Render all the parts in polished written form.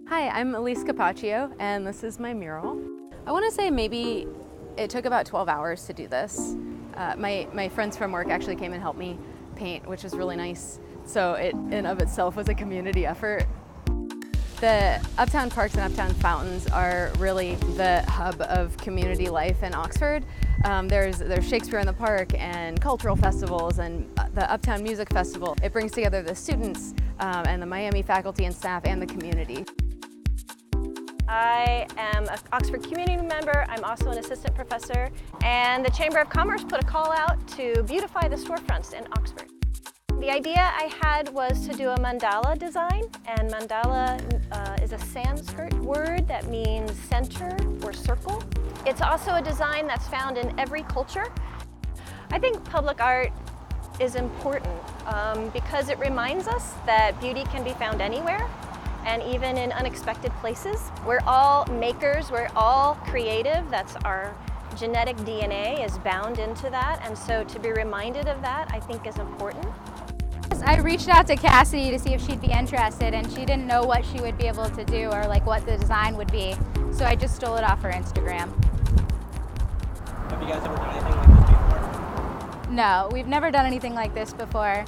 Hi, I'm Elise Capaccio, and this is my mural. I want to say maybe it took about 12 hours to do this. My friends from work actually came and helped me paint, which was really nice. So it in and of itself was a community effort. The uptown parks and uptown fountains are really the hub of community life in Oxford. There's Shakespeare in the Park and cultural festivals and the Uptown Music Festival. It brings together the students and the Miami faculty and staff and the community. I am an Oxford community member. I'm also an assistant professor, and the Chamber of Commerce put a call out to beautify the storefronts in Oxford. The idea I had was to do a mandala design, and mandala is a Sanskrit word that means center or circle. It's also a design that's found in every culture. I think public art is important because it reminds us that beauty can be found anywhere and even in unexpected places. We're all makers, we're all creative. That's our genetic DNA is bound into that, and so to be reminded of that I think is important. I reached out to Cassie to see if she'd be interested, and she didn't know what she would be able to do or like what the design would be. So I just stole it off her Instagram. Have you guys ever done anything like this before? No, we've never done anything like this before.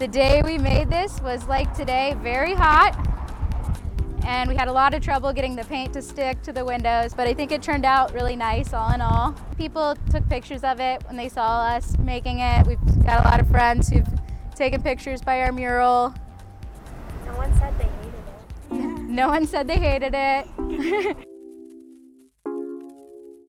The day we made this was like today, very hot, and we had a lot of trouble getting the paint to stick to the windows, but I think it turned out really nice all in all. People took pictures of it when they saw us making it. We've got a lot of friends who've taken pictures by our mural. No one said they hated it. No one said they hated it.